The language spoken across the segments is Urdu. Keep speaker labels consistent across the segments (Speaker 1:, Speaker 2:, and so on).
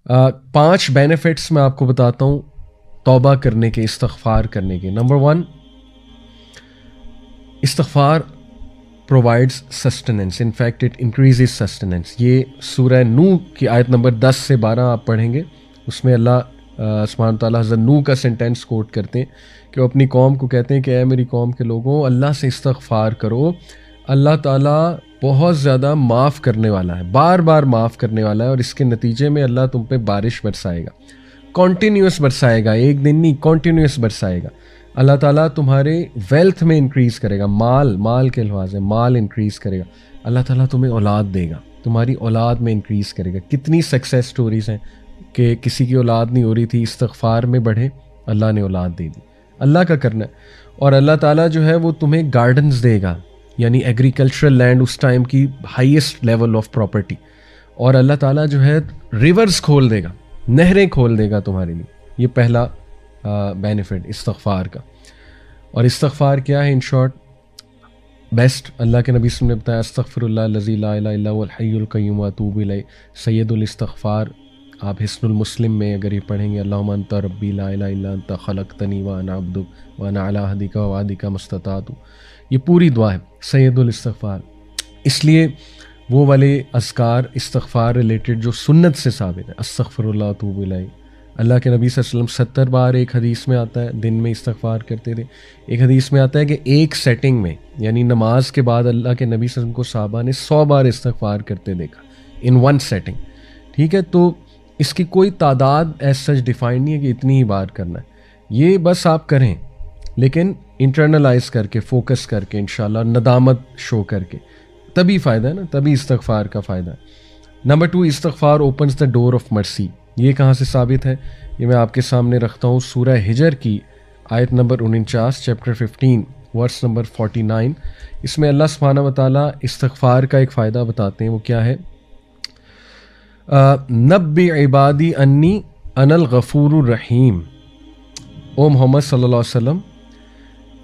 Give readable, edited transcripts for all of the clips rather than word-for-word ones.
Speaker 1: 5 بینیفٹس میں آپ کو بتاتا ہوں توبہ کرنے کے، استغفار کرنے کے. نمبر 1، استغفار provides sustenance. In fact, it increases sustenance. یہ سورہ نوح کی آیت نمبر 10 سے 12 آپ پڑھیں گے، اس میں اللہ سبحانہ تعالیٰ حضرت نوح کا سینٹینس کوٹ کرتے ہیں کہ وہ اپنی قوم کو کہتے ہیں کہ اے میری قوم کے لوگوں، اللہ سے استغفار کرو، اللہ تعالیٰ بہت زیادہ معاف کرنے والا ہے، بار بار معاف کرنے والا ہے، اور اس کے نتیجے میں اللہ تم پہ بارش برسائے گا، کنٹینیوس برسائے گا، ایک دن نہیں، کنٹینیوس برسائے گا. اللہ تعالیٰ تمہارے ویلتھ میں انکریز کرے گا، مال کے الفاظ ہے، مال انکریز کرے گا. اللہ تعالیٰ تمہیں اولاد دے گا، تمہاری اولاد میں انکریز کرے گا. کتنی سکسیس سٹوریز ہیں کہ کسی کی اولاد نہیں ہو رہی تھی، استغفار میں بڑھے، اللہ نے اولاد دے دی. اللہ کا کرنا ہے. اور اللہ تعالیٰ جو ہے وہ تمہیں گارڈنز دے گا، یعنی ایگریکلچرل لینڈ اس ٹائم کی ہائیسٹ لیول آف پراپرٹی. اور اللہ تعالیٰ جو ہے ریورز کھول دے گا، نہریں کھول دے گا تمہارے لیے. یہ پہلا بینیفٹ استغفار کا. اور استغفار کیا ہے؟ ان شارٹ بیسٹ اللہ کے نبی صلی اللہ علیہ وسلم نے بتایا، استغفر اللہ الذی لا الہ الا هو الحی القیوم واتوب الیہ، سید الاستغفار. آپ حسن المسلم میں اگر یہ پڑھیں گے، اللہم انت ربی لا الہ الا انت خلقتنی وانا عبدک وانا علی عہدک ووعدک ما استطعت. یہ پوری دعا ہے سید الاستغفار. اس لیے وہ والے اذکار استغفار ریلیٹڈ جو سنت سے ثابت ہے، استغفر اللہ واتوب الیہ. اللہ کے نبی صلی اللہ علیہ وسلم 70 بار ایک حدیث میں آتا ہے دن میں استغفار کرتے تھے. ایک حدیث میں آتا ہے کہ ایک سیٹنگ میں، یعنی نماز کے بعد اللہ کے نبی صلی اللہ علیہ وسلم کو صحابہ نے 100 بار استغفار کرتے دیکھا ان ون سیٹنگ. ٹھیک ہے، تو اس کی کوئی تعداد ایز سچ ڈیفائن نہیں ہے کہ اتنی ہی بار کرنا ہے. یہ بس آپ کریں، لیکن انٹرنلائز کر کے، فوکس کر کے، انشاءاللہ ندامت شو کر کے، تبھی فائدہ ہے نا، تبھی استغفار کا فائدہ ہے. نمبر 2، استغفار اوپنز دا ڈور آف مرسی. یہ کہاں سے ثابت ہے؟ یہ میں آپ کے سامنے رکھتا ہوں سورہ ہجر کی آیت نمبر 49، چیپٹر 15 ورس نمبر 49. اس میں اللہ سبحانہ و تعالیٰ استغفار کا ایک فائدہ بتاتے ہیں. وہ کیا ہے؟ نبی عبادی انی انا الغفور الرحیم. او محمد صلی اللہ علیہ وسلم،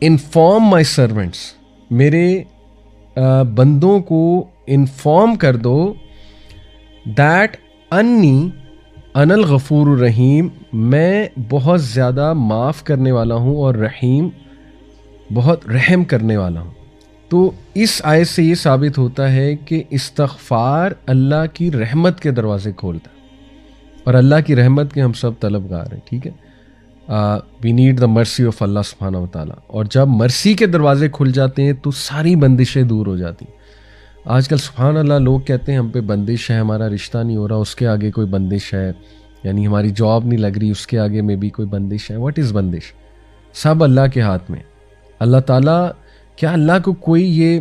Speaker 1: انفارم مائی سرونٹس، میرے بندوں کو انفارم کر دو دیٹ انی انا الغفور الرحیم، میں بہت زیادہ معاف کرنے والا ہوں، اور رحیم، بہت رحم کرنے والا ہوں. تو اس آیت سے یہ ثابت ہوتا ہے کہ استغفار اللہ کی رحمت کے دروازے کھولتا ہے، اور اللہ کی رحمت کے ہم سب طلبگار ہیں. ٹھیک ہے، we need the mercy of اللہ سبحانہ و تعالیٰ. اور جب مرسی کے دروازے کھل جاتے ہیں تو ساری بندشیں دور ہو جاتی ہیں. آج کل سبحان اللہ لوگ کہتے ہیں ہم پہ بندش ہے، ہمارا رشتہ نہیں ہو رہا، اس کے آگے کوئی بندش ہے، یعنی ہماری جاب نہیں لگ رہی، اس کے آگے میں بھی کوئی بندش ہے. واٹ از بندش؟ سب اللہ کے ہاتھ میں. اللہ تعالیٰ، کیا اللہ کو کوئی یہ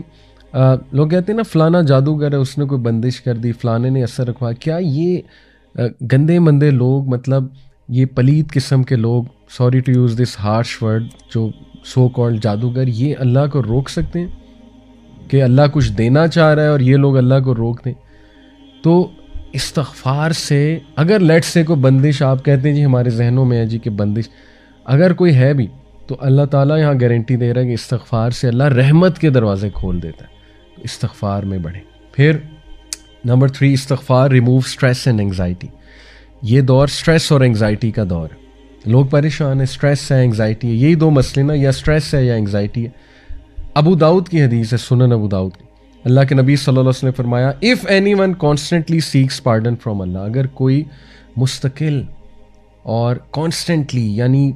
Speaker 1: لوگ کہتے ہیں نا فلانا جادوگر ہے، اس نے کوئی بندش کر دی، فلانے نے اثر رکھوا. کیا یہ گندے مندے لوگ، مطلب یہ پلید قسم کے لوگ، sorry to use this harsh word, جو سو کالڈ جادوگر، یہ اللہ کو روک سکتے ہیں کہ اللہ کچھ دینا چاہ رہا ہے اور یہ لوگ اللہ کو روک دیں؟ تو استغفار سے اگر لیٹ سے کوئی بندش آپ کہتے ہیں جی ہمارے ذہنوں میں ہے جی کہ بندش اگر کوئی ہے بھی، تو اللہ تعالیٰ یہاں گارنٹی دے رہا ہے کہ استغفار سے اللہ رحمت کے دروازے کھول دیتا ہے. تو استغفار میں بڑھیں. پھر نمبر 3، استغفار ریموو اسٹریس اینڈ انگزائٹی. یہ دور اسٹریس اور انگزائٹی کا دور ہے. لوگ پریشان ہیں، اسٹریس ہے، انگزائٹی ہے. یہی دو مسئلے نا، یا اسٹریس ہے یا انگزائٹی ہے. ابو داؤد کی حدیث ہے، سنن ابو داؤد کی. اللہ کے نبی صلی اللہ علیہ وسلم نے فرمایا، if any one constantly seeks pardon from Allah, اگر کوئی مستقل اور کانسٹنٹلی، یعنی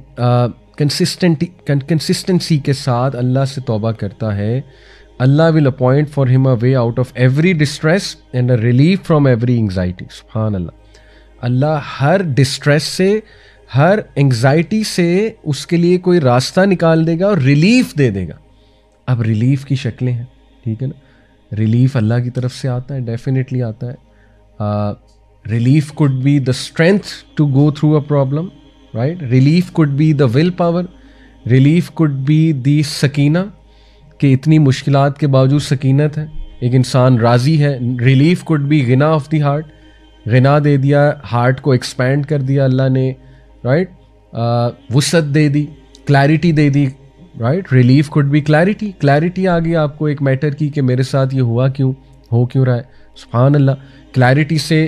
Speaker 1: کنسسٹنسی کے ساتھ اللہ سے توبہ کرتا ہے، اللہ ول appoint for him a way out of every distress and a relief from every anxiety. سبحان اللہ. اللہ ہر ڈسٹریس سے، ہر انگزائٹی سے اس کے لیے کوئی راستہ نکال دے گا اور ریلیف دے دے گا. اب ریلیف کی شکلیں ہیں، ٹھیک ہے نا. ریلیف اللہ کی طرف سے آتا ہے، ڈیفینیٹلی آتا ہے. Relief could be the strength to go through a problem, right. Relief could be the will power. Relief could be the سکینہ، کہ اتنی مشکلات کے باوجود سکینت ہے، ایک انسان راضی ہے. ریلیف کوڈ بی غنا آف دی ہارٹ. غنا دے دیا، ہارٹ کو ایکسپینڈ کر دیا اللہ نے، رائٹ. وسعت دے دی، کلیرٹی دے دی، right. Relief could be clarity. Clarity آ گئی آپ کو ایک میٹر کی کہ میرے ساتھ یہ ہوا کیوں، ہو کیوں رہا ہے. سبحان اللہ. کلیرٹی سے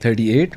Speaker 1: 38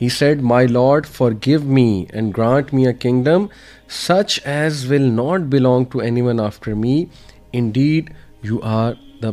Speaker 1: He said, My Lord, forgive me and grant me a kingdom such as will not belong to anyone after me. Indeed, you are the